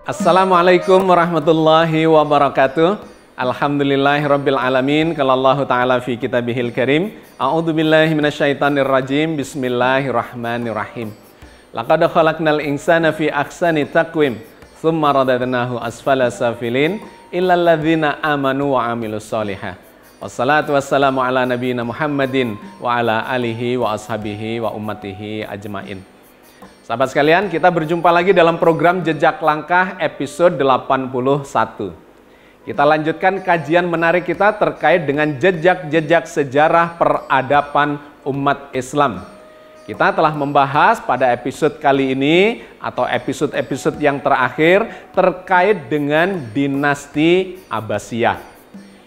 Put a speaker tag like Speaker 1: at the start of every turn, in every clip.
Speaker 1: Assalamualaikum warahmatullahi wabarakatuh. Alhamdulillahirabbil alamin. Qala Allah taala fi kitabihil karim. A'udzubillahi minasyaitonir rajim. Bismillahirrahmanirrahim. Laqad khalaqnal insana fi ahsani taqwim, tsumma radadnahu asfala safilin illal ladzina amanu wa amilus sholihat. Wassalatu wassalamu ala nabiyina Muhammadin wa ala alihi wa ashabihi wa ummatihi ajmain. Sahabat sekalian, kita berjumpa lagi dalam program Jejak Langkah episode 81. Kita lanjutkan kajian menarik kita terkait dengan jejak-jejak sejarah peradaban umat Islam. Kita telah membahas pada episode kali ini atau episode-episode yang terakhir terkait dengan dinasti Abbasiyah.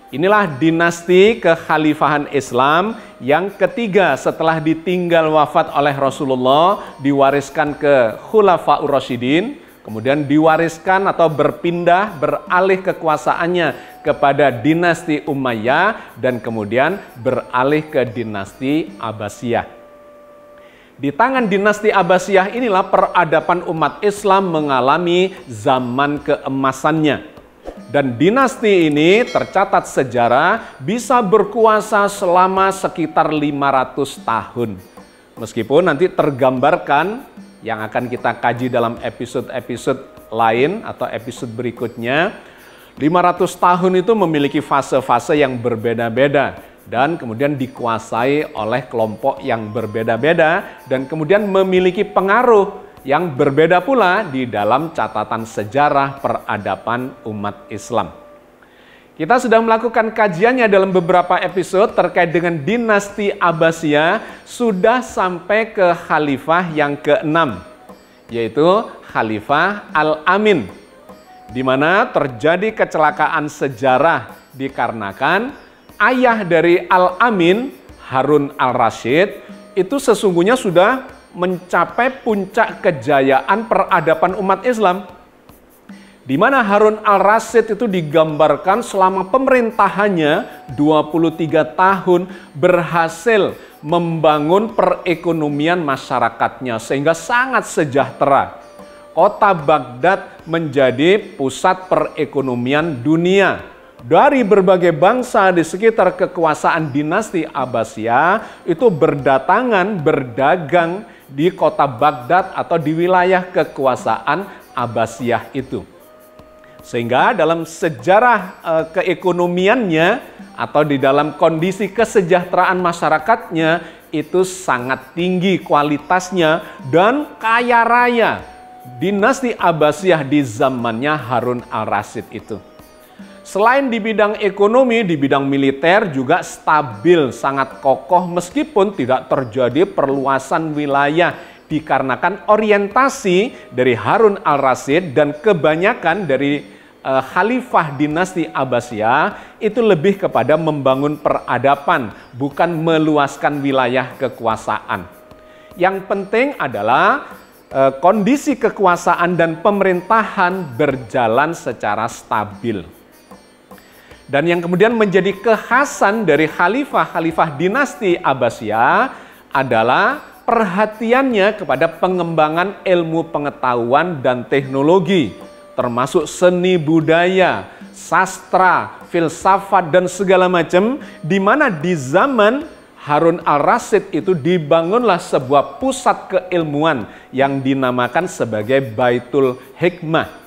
Speaker 1: Inilah dinasti kekhalifahan Islam yang ketiga setelah ditinggal wafat oleh Rasulullah, diwariskan ke Khulafaur Rasyidin, kemudian diwariskan atau beralih kekuasaannya kepada dinasti Umayyah, dan kemudian beralih ke dinasti Abbasiyah. Di tangan dinasti Abbasiyah inilah peradaban umat Islam mengalami zaman keemasannya. Dan dinasti ini tercatat sejarah bisa berkuasa selama sekitar 500 tahun. Meskipun nanti tergambarkan yang akan kita kaji dalam episode-episode lain atau episode berikutnya, 500 tahun itu memiliki fase-fase yang berbeda-beda dan kemudian dikuasai oleh kelompok yang berbeda-beda dan kemudian memiliki pengaruh yang berbeda pula di dalam catatan sejarah peradaban umat Islam. Kita sudah melakukan kajiannya dalam beberapa episode terkait dengan dinasti Abbasiyah, sudah sampai ke khalifah yang ke-6, yaitu Khalifah Al-Amin, di mana terjadi kecelakaan sejarah dikarenakan ayah dari Al-Amin, Harun Al-Rashid, itu sesungguhnya sudah mencapai puncak kejayaan peradaban umat Islam, di mana Harun Al-Rashid itu digambarkan selama pemerintahannya 23 tahun berhasil membangun perekonomian masyarakatnya sehingga sangat sejahtera. Kota Baghdad menjadi pusat perekonomian dunia. Dari berbagai bangsa di sekitar kekuasaan dinasti Abbasiyah itu berdatangan berdagang di kota Baghdad atau di wilayah kekuasaan Abbasiyah itu. Sehingga dalam sejarah keekonomiannya atau di dalam kondisi kesejahteraan masyarakatnya itu sangat tinggi kualitasnya dan kaya raya dinasti Abbasiyah di zamannya Harun Al-Rashid itu. Selain di bidang ekonomi, di bidang militer juga stabil, sangat kokoh meskipun tidak terjadi perluasan wilayah dikarenakan orientasi dari Harun Al-Rashid dan kebanyakan dari khalifah dinasti Abbasiyah itu lebih kepada membangun peradaban, bukan meluaskan wilayah kekuasaan. Yang penting adalah kondisi kekuasaan dan pemerintahan berjalan secara stabil. Dan yang kemudian menjadi kekhasan dari khalifah-khalifah dinasti Abbasiyah adalah perhatiannya kepada pengembangan ilmu pengetahuan dan teknologi, termasuk seni budaya, sastra, filsafat, dan segala macam, di mana di zaman Harun Al-Rashid itu dibangunlah sebuah pusat keilmuan yang dinamakan sebagai Baitul Hikmah.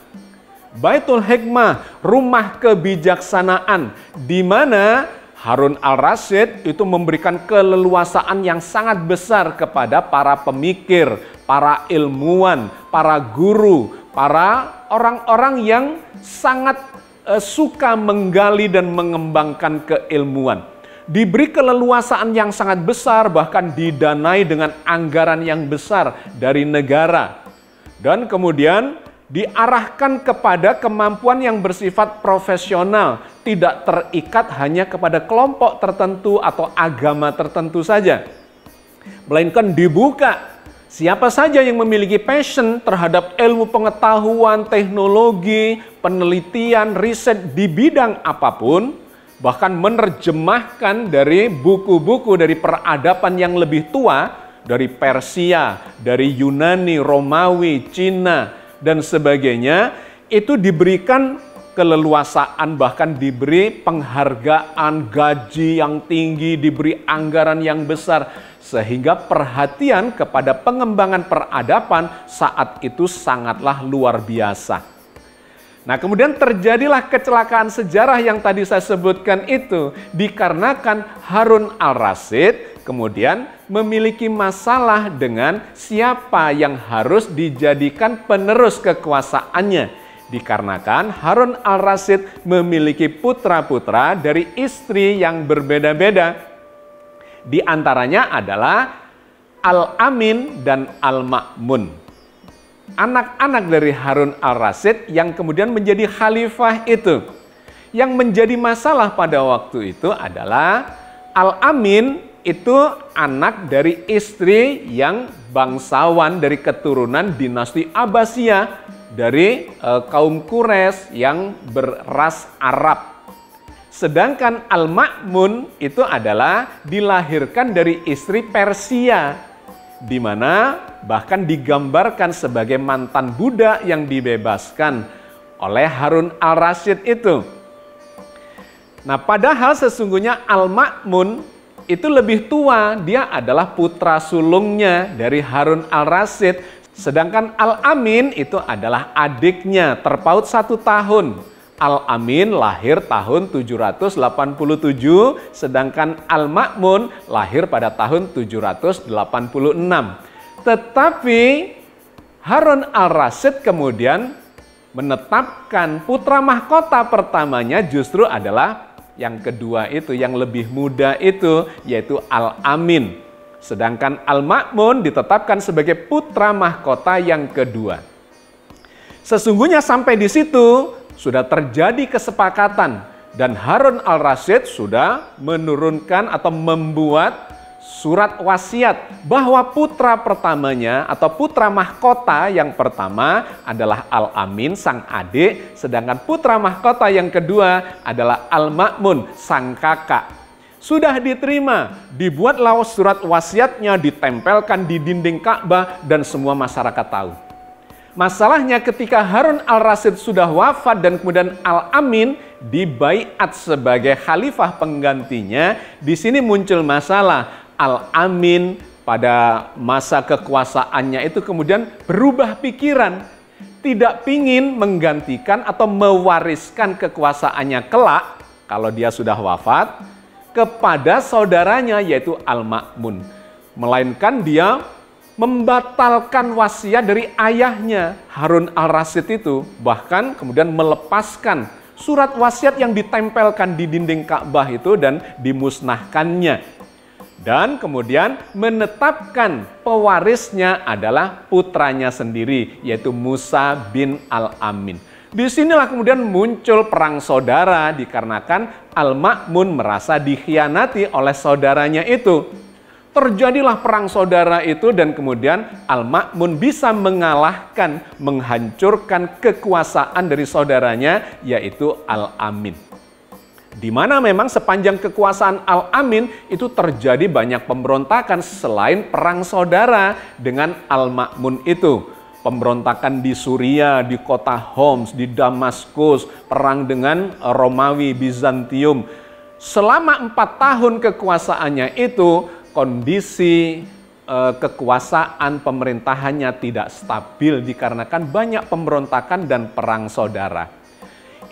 Speaker 1: Baitul Hikmah, rumah kebijaksanaan, di mana Harun Al-Rashid itu memberikan keleluasaan yang sangat besar kepada para pemikir, para ilmuwan, para guru, para orang-orang yang sangat suka menggali dan mengembangkan keilmuan. Diberi keleluasaan yang sangat besar, bahkan didanai dengan anggaran yang besar dari negara. Dan kemudian diarahkan kepada kemampuan yang bersifat profesional, tidak terikat hanya kepada kelompok tertentu atau agama tertentu saja, melainkan dibuka siapa saja yang memiliki passion terhadap ilmu pengetahuan, teknologi, penelitian, riset di bidang apapun, bahkan menerjemahkan dari buku-buku dari peradaban yang lebih tua, dari Persia, dari Yunani, Romawi, Cina, dan sebagainya, itu diberikan keleluasaan, bahkan diberi penghargaan, gaji yang tinggi, diberi anggaran yang besar, sehingga perhatian kepada pengembangan peradaban saat itu sangatlah luar biasa. Nah, kemudian terjadilah kecelakaan sejarah yang tadi saya sebutkan itu, dikarenakan Harun al-Rasyid kemudian memiliki masalah dengan siapa yang harus dijadikan penerus kekuasaannya. Dikarenakan Harun al-Rasyid memiliki putra-putra dari istri yang berbeda-beda. Di antaranya adalah Al-Amin dan Al-Ma'mun. Anak-anak dari Harun al-Rasyid yang kemudian menjadi khalifah itu. Yang menjadi masalah pada waktu itu adalah Al-Amin itu anak dari istri yang bangsawan dari keturunan dinasti Abbasiyah, dari kaum Quraisy yang beras Arab. Sedangkan Al-Ma'mun itu adalah dilahirkan dari istri Persia, di mana bahkan digambarkan sebagai mantan budak yang dibebaskan oleh Harun al-Rasyid itu. Nah, padahal sesungguhnya Al-Ma'mun itu lebih tua, dia adalah putra sulungnya dari Harun al-Rasyid. Sedangkan Al-Amin itu adalah adiknya, terpaut 1 tahun. Al-Amin lahir tahun 787, sedangkan Al-Ma'mun lahir pada tahun 786. Tetapi Harun al-Rasyid kemudian menetapkan putra mahkota pertamanya justru adalah yang kedua itu, yang lebih muda itu, yaitu Al-Amin. Sedangkan Al-Ma'mun ditetapkan sebagai putra mahkota yang kedua. Sesungguhnya sampai di situ sudah terjadi kesepakatan dan Harun al-Rasyid sudah menurunkan atau membuat surat wasiat bahwa putra pertamanya atau putra mahkota yang pertama adalah Al-Amin sang adik, sedangkan putra mahkota yang kedua adalah Al-Ma'mun sang kakak. Sudah diterima, dibuatlah surat wasiatnya, ditempelkan di dinding Ka'bah dan semua masyarakat tahu. Masalahnya ketika Harun al-Rasyid sudah wafat dan kemudian Al-Amin dibaiat sebagai khalifah penggantinya, di sini muncul masalah. Al-Amin pada masa kekuasaannya itu kemudian berubah pikiran, tidak ingin menggantikan atau mewariskan kekuasaannya kelak kalau dia sudah wafat kepada saudaranya yaitu Al-Ma'mun. Melainkan dia membatalkan wasiat dari ayahnya Harun al-Rasyid itu, bahkan kemudian melepaskan surat wasiat yang ditempelkan di dinding Ka'bah itu dan dimusnahkannya. Dan kemudian menetapkan pewarisnya adalah putranya sendiri yaitu Musa bin Al-Amin. Disinilah kemudian muncul perang saudara dikarenakan Al-Ma'mun merasa dikhianati oleh saudaranya itu. Terjadilah perang saudara itu dan kemudian Al-Ma'mun bisa mengalahkan, menghancurkan kekuasaan dari saudaranya yaitu Al-Amin. Di mana memang sepanjang kekuasaan Al-Amin itu terjadi banyak pemberontakan selain perang saudara dengan Al-Ma'mun itu. Pemberontakan di Suria, di kota Homs, di Damaskus, perang dengan Romawi, Bizantium. Selama 4 tahun kekuasaannya itu, kondisi kekuasaan pemerintahannya tidak stabil dikarenakan banyak pemberontakan dan perang saudara.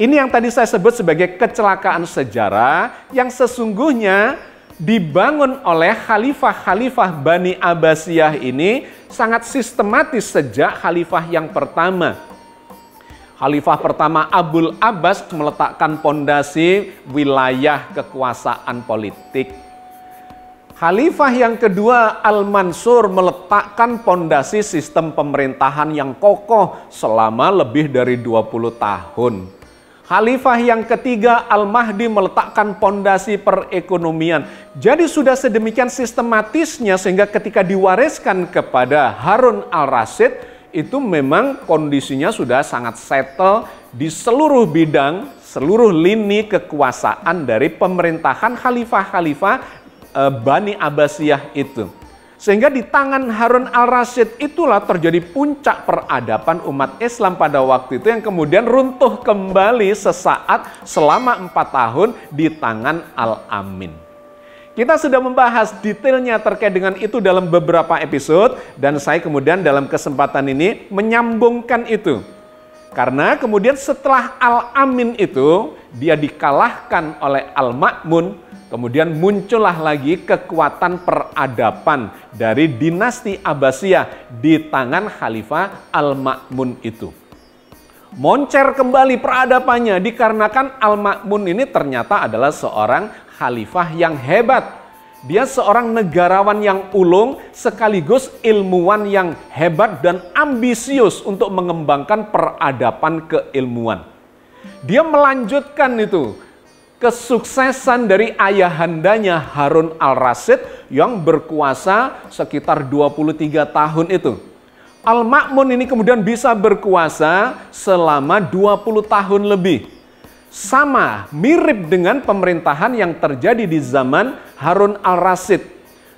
Speaker 1: Ini yang tadi saya sebut sebagai kecelakaan sejarah yang sesungguhnya dibangun oleh khalifah-khalifah Bani Abbasiyah ini sangat sistematis sejak khalifah yang pertama. Khalifah pertama Abul Abbas meletakkan pondasi wilayah kekuasaan politik. Khalifah yang kedua Al-Mansur meletakkan pondasi sistem pemerintahan yang kokoh selama lebih dari 20 tahun. Khalifah yang ketiga Al-Mahdi meletakkan pondasi perekonomian. Jadi sudah sedemikian sistematisnya sehingga ketika diwariskan kepada Harun al-Rasyid itu memang kondisinya sudah sangat settle di seluruh bidang, seluruh lini kekuasaan dari pemerintahan khalifah-khalifah Bani Abbasiyah itu. Sehingga di tangan Harun al-Rasyid itulah terjadi puncak peradaban umat Islam pada waktu itu yang kemudian runtuh kembali sesaat selama 4 tahun di tangan Al-Amin. Kita sudah membahas detailnya terkait dengan itu dalam beberapa episode dan saya kemudian dalam kesempatan ini menyambungkan itu. Karena kemudian setelah Al-Amin itu dia dikalahkan oleh Al-Ma'mun. Kemudian muncullah lagi kekuatan peradaban dari dinasti Abbasiyah di tangan Khalifah Al-Ma'mun itu. Moncer kembali peradabannya dikarenakan Al-Ma'mun ini ternyata adalah seorang khalifah yang hebat. Dia seorang negarawan yang ulung sekaligus ilmuwan yang hebat dan ambisius untuk mengembangkan peradaban keilmuan. Dia melanjutkan itu kesuksesan dari ayahandanya Harun al-Rasyid yang berkuasa sekitar 23 tahun itu. Al-Ma'mun ini kemudian bisa berkuasa selama 20 tahun lebih. Sama, mirip dengan pemerintahan yang terjadi di zaman Harun al-Rasyid.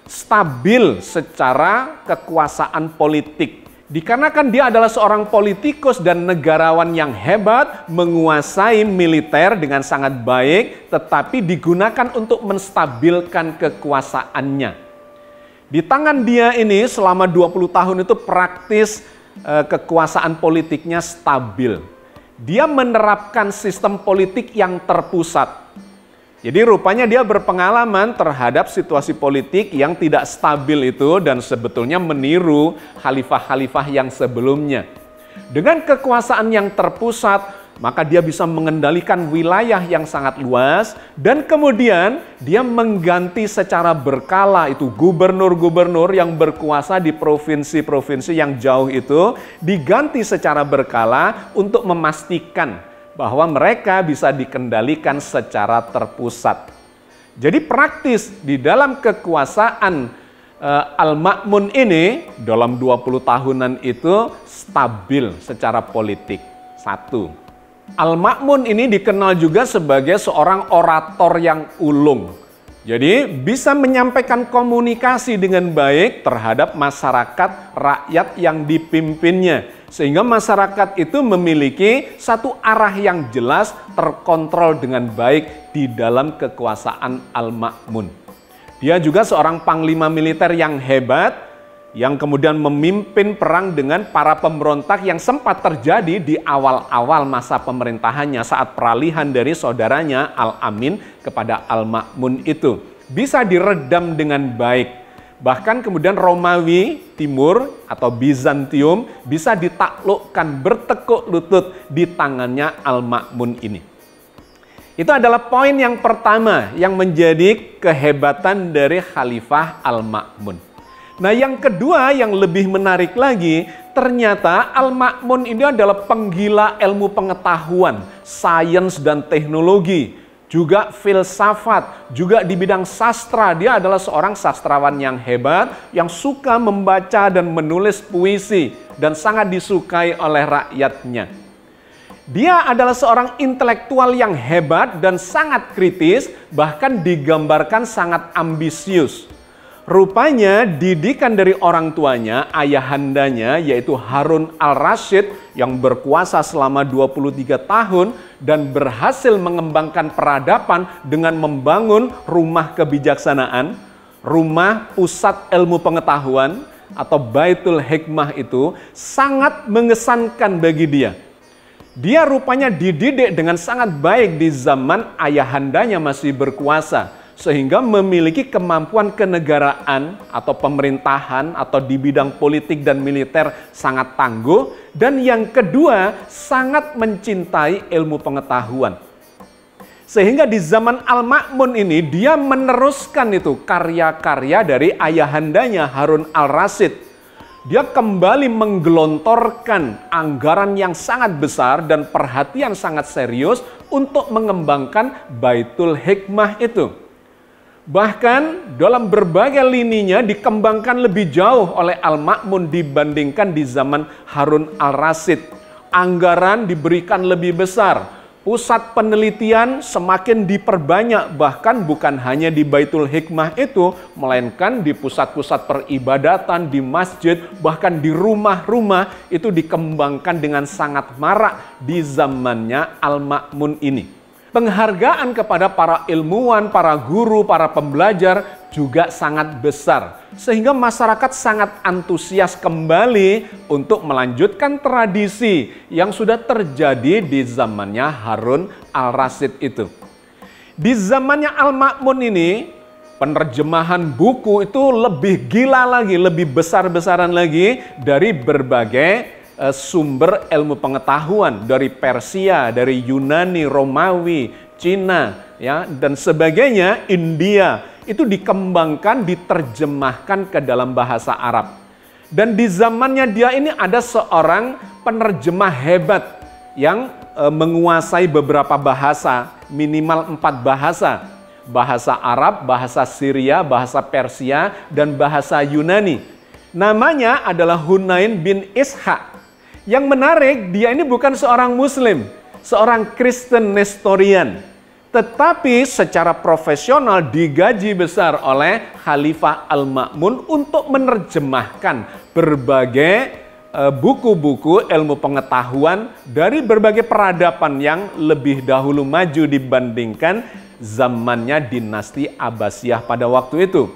Speaker 1: Stabil secara kekuasaan politik. Dikarenakan dia adalah seorang politikus dan negarawan yang hebat, menguasai militer dengan sangat baik, tetapi digunakan untuk menstabilkan kekuasaannya. Di tangan dia ini selama 20 tahun itu praktis kekuasaan politiknya stabil. Dia menerapkan sistem politik yang terpusat. Jadi rupanya dia berpengalaman terhadap situasi politik yang tidak stabil itu dan sebetulnya meniru khalifah-khalifah yang sebelumnya. Dengan kekuasaan yang terpusat, maka dia bisa mengendalikan wilayah yang sangat luas dan kemudian dia mengganti secara berkala itu gubernur-gubernur yang berkuasa di provinsi-provinsi yang jauh itu diganti secara berkala untuk memastikan bahwa mereka bisa dikendalikan secara terpusat. Jadi praktis di dalam kekuasaan Al-Ma'mun ini dalam 20 tahunan itu stabil secara politik. Satu. Al-Ma'mun ini dikenal juga sebagai seorang orator yang ulung. Jadi bisa menyampaikan komunikasi dengan baik terhadap masyarakat rakyat yang dipimpinnya. Sehingga masyarakat itu memiliki satu arah yang jelas terkontrol dengan baik di dalam kekuasaan Al-Ma'mun. Dia juga seorang panglima militer yang hebat, yang kemudian memimpin perang dengan para pemberontak yang sempat terjadi di awal-awal masa pemerintahannya saat peralihan dari saudaranya Al-Amin kepada Al-Ma'mun itu. Bisa diredam dengan baik. Bahkan kemudian Romawi Timur atau Bizantium bisa ditaklukkan bertekuk lutut di tangannya Al-Ma'mun ini. Itu adalah poin yang pertama yang menjadi kehebatan dari Khalifah Al-Ma'mun. Nah yang kedua yang lebih menarik lagi, ternyata Al-Ma'mun ini adalah penggila ilmu pengetahuan, sains dan teknologi. Juga filsafat, juga di bidang sastra. Dia adalah seorang sastrawan yang hebat, yang suka membaca dan menulis puisi, dan sangat disukai oleh rakyatnya. Dia adalah seorang intelektual yang hebat dan sangat kritis, bahkan digambarkan sangat ambisius. Rupanya didikan dari orang tuanya, ayahandanya, yaitu Harun al-Rasyid yang berkuasa selama 23 tahun dan berhasil mengembangkan peradaban dengan membangun rumah kebijaksanaan, rumah pusat ilmu pengetahuan atau Baitul Hikmah itu sangat mengesankan bagi dia. Dia rupanya dididik dengan sangat baik di zaman ayahandanya masih berkuasa. Sehingga memiliki kemampuan kenegaraan atau pemerintahan atau di bidang politik dan militer sangat tangguh. Dan yang kedua, sangat mencintai ilmu pengetahuan. Sehingga di zaman Al-Ma'mun ini dia meneruskan itu karya-karya dari ayahandanya Harun al-Rasyid. Dia kembali menggelontorkan anggaran yang sangat besar dan perhatian sangat serius untuk mengembangkan Baitul Hikmah itu. Bahkan dalam berbagai lininya dikembangkan lebih jauh oleh Al-Ma'mun dibandingkan di zaman Harun al-Rasyid. Anggaran diberikan lebih besar, Pusat penelitian semakin diperbanyak, bahkan bukan hanya di Baitul Hikmah itu, melainkan di pusat-pusat peribadatan, di masjid, bahkan di rumah-rumah itu dikembangkan dengan sangat marak di zamannya Al-Ma'mun ini. Penghargaan kepada para ilmuwan, para guru, para pembelajar juga sangat besar. Sehingga masyarakat sangat antusias kembali untuk melanjutkan tradisi yang sudah terjadi di zamannya Harun al-Rasyid itu. Di zamannya Al-Ma'mun ini, penerjemahan buku itu lebih gila lagi, lebih besar-besaran lagi dari berbagai sumber ilmu pengetahuan, dari Persia, dari Yunani, Romawi, Cina, ya, dan sebagainya, India, itu dikembangkan, diterjemahkan ke dalam bahasa Arab. Dan di zamannya dia ini ada seorang penerjemah hebat yang menguasai beberapa bahasa, minimal 4 bahasa. Bahasa Arab, bahasa Syria, bahasa Persia, dan bahasa Yunani. Namanya adalah Hunain bin Ishaq. Yang menarik, dia ini bukan seorang Muslim, seorang Kristen Nestorian. Tetapi secara profesional digaji besar oleh Khalifah Al-Ma'mun untuk menerjemahkan berbagai buku-buku ilmu pengetahuan dari berbagai peradaban yang lebih dahulu maju dibandingkan zamannya dinasti Abbasiyah pada waktu itu.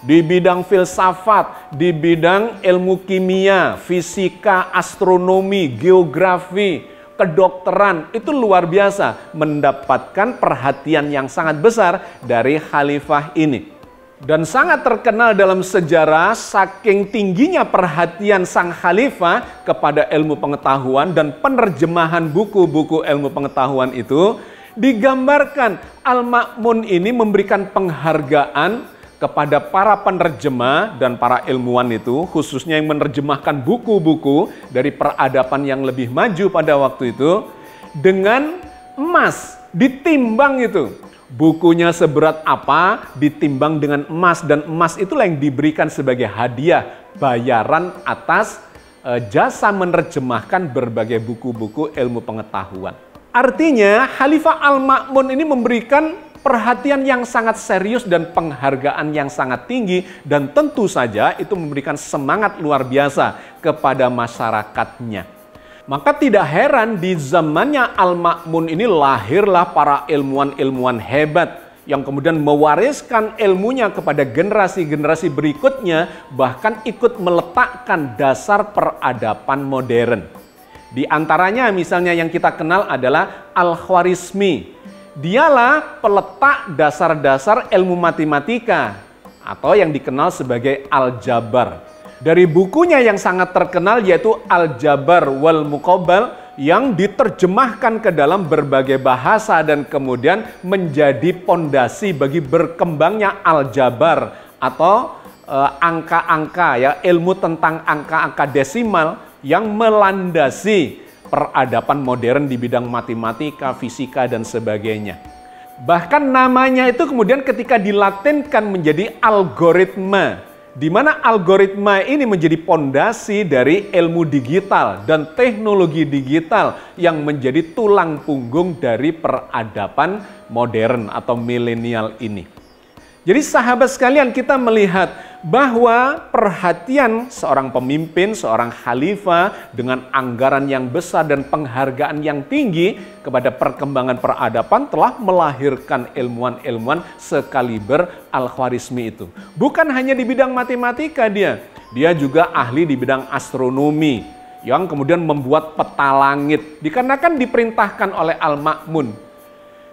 Speaker 1: Di bidang filsafat, di bidang ilmu kimia, fisika, astronomi, geografi, kedokteran, itu luar biasa mendapatkan perhatian yang sangat besar dari khalifah ini. Dan sangat terkenal dalam sejarah saking tingginya perhatian sang khalifah kepada ilmu pengetahuan dan penerjemahan buku-buku ilmu pengetahuan itu, digambarkan Al-Ma'mun ini memberikan penghargaan kepada para penerjemah dan para ilmuwan itu, khususnya yang menerjemahkan buku-buku dari peradaban yang lebih maju pada waktu itu, dengan emas, ditimbang itu. Bukunya seberat apa, ditimbang dengan emas, dan emas itulah yang diberikan sebagai hadiah, bayaran atas jasa menerjemahkan berbagai buku-buku ilmu pengetahuan. Artinya, Khalifah Al-Ma'mun ini memberikan perhatian yang sangat serius dan penghargaan yang sangat tinggi, dan tentu saja itu memberikan semangat luar biasa kepada masyarakatnya. Maka tidak heran di zamannya Al-Ma'mun ini lahirlah para ilmuwan-ilmuwan hebat yang kemudian mewariskan ilmunya kepada generasi-generasi berikutnya, bahkan ikut meletakkan dasar peradaban modern. Di antaranya misalnya yang kita kenal adalah Al-Khwarizmi. Dialah peletak dasar-dasar ilmu matematika atau yang dikenal sebagai Al-Jabar. Dari bukunya yang sangat terkenal yaitu Al-Jabar wal Muqabbal yang diterjemahkan ke dalam berbagai bahasa dan kemudian menjadi pondasi bagi berkembangnya Al-Jabar atau angka-angka, ya, ilmu tentang angka-angka desimal yang melandasi peradaban modern di bidang matematika, fisika, dan sebagainya. Bahkan namanya itu kemudian ketika dilatinkan menjadi algoritma, di mana algoritma ini menjadi pondasi dari ilmu digital dan teknologi digital yang menjadi tulang punggung dari peradaban modern atau milenial ini. Jadi sahabat sekalian, kita melihat bahwa perhatian seorang pemimpin, seorang khalifah dengan anggaran yang besar dan penghargaan yang tinggi kepada perkembangan peradaban telah melahirkan ilmuwan-ilmuwan sekaliber Al-Khwarizmi itu. Bukan hanya di bidang matematika dia juga ahli di bidang astronomi yang kemudian membuat peta langit dikarenakan diperintahkan oleh Al-Ma'mun.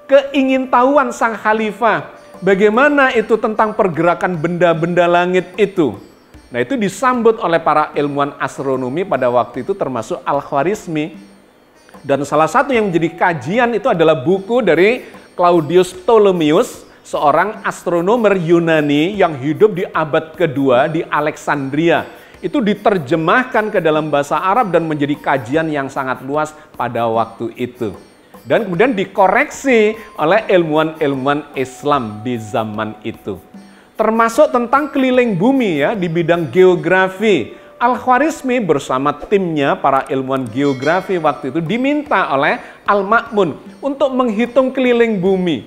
Speaker 1: Keingintahuan sang khalifah bagaimana itu tentang pergerakan benda-benda langit itu. Nah, itu disambut oleh para ilmuwan astronomi pada waktu itu termasuk Al-Khwarizmi. Dan salah satu yang menjadi kajian itu adalah buku dari Claudius Ptolemeus, seorang astronomer Yunani yang hidup di abad kedua di Alexandria. Itu diterjemahkan ke dalam bahasa Arab dan menjadi kajian yang sangat luas pada waktu itu. Dan kemudian dikoreksi oleh ilmuwan-ilmuwan Islam di zaman itu. Termasuk tentang keliling bumi, ya, di bidang geografi. Al-Khwarizmi bersama timnya para ilmuwan geografi waktu itu diminta oleh Al-Ma'mun untuk menghitung keliling bumi.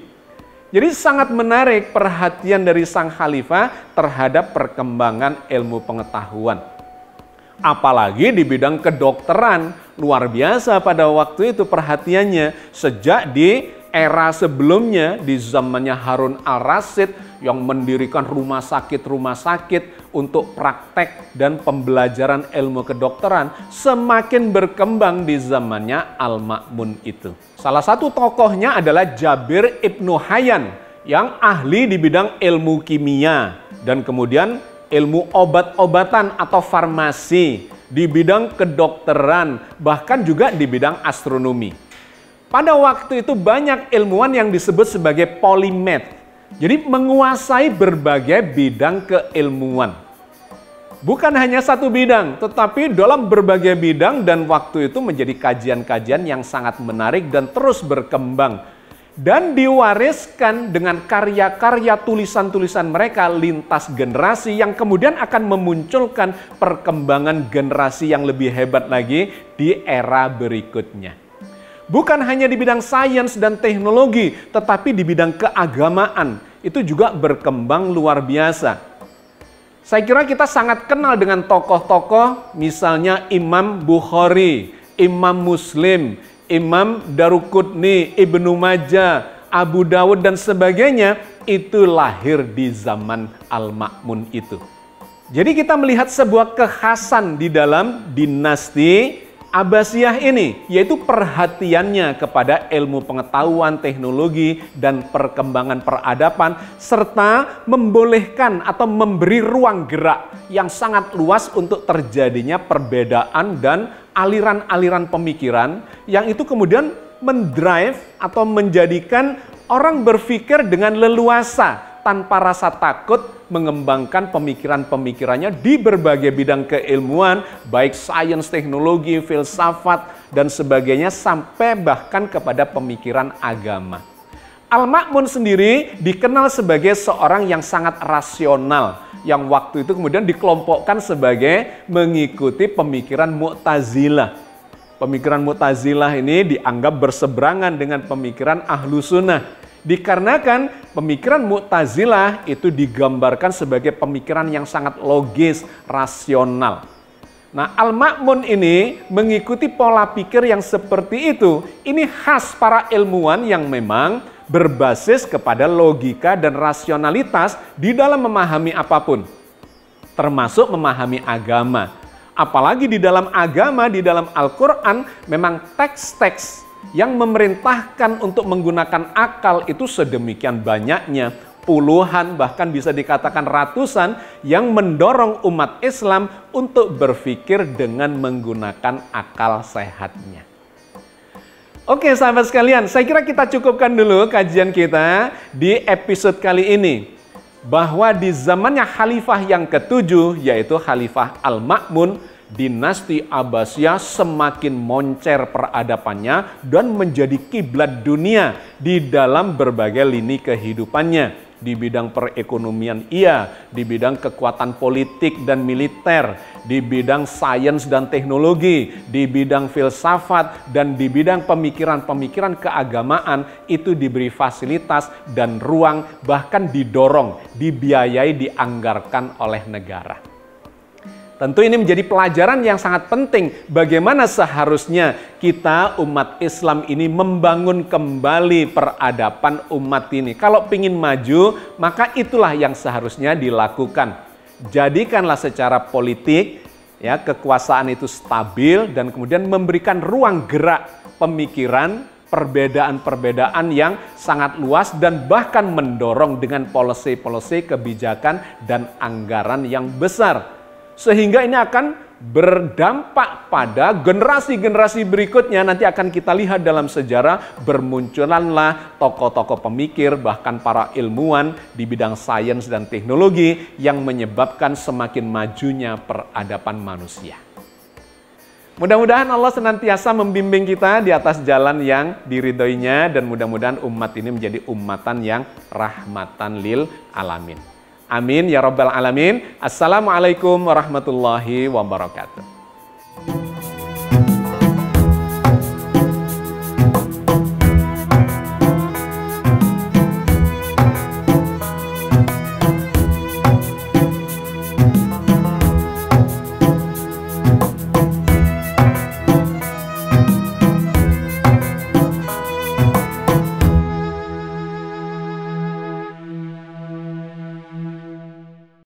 Speaker 1: Jadi sangat menarik perhatian dari sang khalifah terhadap perkembangan ilmu pengetahuan. Apalagi di bidang kedokteran, luar biasa pada waktu itu perhatiannya. Sejak di era sebelumnya, di zamannya Harun al-Rasyid yang mendirikan rumah sakit untuk praktek dan pembelajaran ilmu kedokteran, semakin berkembang di zamannya Al-Ma'mun itu. Salah satu tokohnya adalah Jabir ibnu Hayyan yang ahli di bidang ilmu kimia dan kemudian ilmu obat-obatan atau farmasi, di bidang kedokteran, bahkan juga di bidang astronomi. Pada waktu itu banyak ilmuwan yang disebut sebagai polimet. Jadi menguasai berbagai bidang keilmuan. Bukan hanya satu bidang, tetapi dalam berbagai bidang, dan waktu itu menjadi kajian-kajian yang sangat menarik dan terus berkembang. Dan diwariskan dengan karya-karya tulisan-tulisan mereka lintas generasi yang kemudian akan memunculkan perkembangan generasi yang lebih hebat lagi di era berikutnya. Bukan hanya di bidang sains dan teknologi, tetapi di bidang keagamaan itu juga berkembang luar biasa. Saya kira kita sangat kenal dengan tokoh-tokoh, misalnya Imam Bukhari, Imam Muslim, Imam Daruqutni, Ibnu Majah, Abu Dawud dan sebagainya, itu lahir di zaman Al-Ma'mun itu. Jadi kita melihat sebuah kekhasan di dalam dinasti Abbasiyah ini, yaitu perhatiannya kepada ilmu pengetahuan, teknologi, dan perkembangan peradaban, serta membolehkan atau memberi ruang gerak yang sangat luas untuk terjadinya perbedaan dan aliran-aliran pemikiran yang itu kemudian mendrive atau menjadikan orang berpikir dengan leluasa tanpa rasa takut mengembangkan pemikiran-pemikirannya di berbagai bidang keilmuan, baik sains, teknologi, filsafat, dan sebagainya, sampai bahkan kepada pemikiran agama. Al-Ma'mun sendiri dikenal sebagai seorang yang sangat rasional, yang waktu itu kemudian dikelompokkan sebagai mengikuti pemikiran Mu'tazilah. Pemikiran Mu'tazilah ini dianggap berseberangan dengan pemikiran Ahlu Sunnah. Dikarenakan pemikiran Mu'tazilah itu digambarkan sebagai pemikiran yang sangat logis, rasional. Nah, Al-Ma'mun ini mengikuti pola pikir yang seperti itu. Ini khas para ilmuwan yang memang berbasis kepada logika dan rasionalitas di dalam memahami apapun, termasuk memahami agama. Apalagi di dalam agama, di dalam Al-Quran, memang teks-teks yang memerintahkan untuk menggunakan akal itu sedemikian banyaknya, puluhan bahkan bisa dikatakan ratusan, yang mendorong umat Islam untuk berpikir dengan menggunakan akal sehatnya. Oke sahabat sekalian, saya kira kita cukupkan dulu kajian kita di episode kali ini. Bahwa di zamannya Khalifah yang ke-7, yaitu Khalifah Al-Ma'mun, dinasti Abbasiyah semakin moncer peradabannya dan menjadi kiblat dunia di dalam berbagai lini kehidupannya. Di bidang perekonomian iya, di bidang kekuatan politik dan militer, di bidang sains dan teknologi, di bidang filsafat, dan di bidang pemikiran-pemikiran keagamaan itu diberi fasilitas dan ruang, bahkan didorong, dibiayai, dianggarkan oleh negara. Tentu ini menjadi pelajaran yang sangat penting bagaimana seharusnya kita umat Islam ini membangun kembali peradaban umat ini. Kalau ingin maju, maka itulah yang seharusnya dilakukan. Jadikanlah secara politik ya kekuasaan itu stabil dan kemudian memberikan ruang gerak pemikiran, perbedaan-perbedaan yang sangat luas dan bahkan mendorong dengan policy-policy kebijakan dan anggaran yang besar. Sehingga ini akan berdampak pada generasi-generasi berikutnya. Nanti akan kita lihat dalam sejarah bermunculanlah tokoh-tokoh pemikir, bahkan para ilmuwan di bidang sains dan teknologi yang menyebabkan semakin majunya peradaban manusia. Mudah-mudahan Allah senantiasa membimbing kita di atas jalan yang diridhoinya dan mudah-mudahan umat ini menjadi ummatan yang rahmatan lil alamin. Amin ya rabbal alamin. Assalamualaikum warahmatullahi wabarakatuh.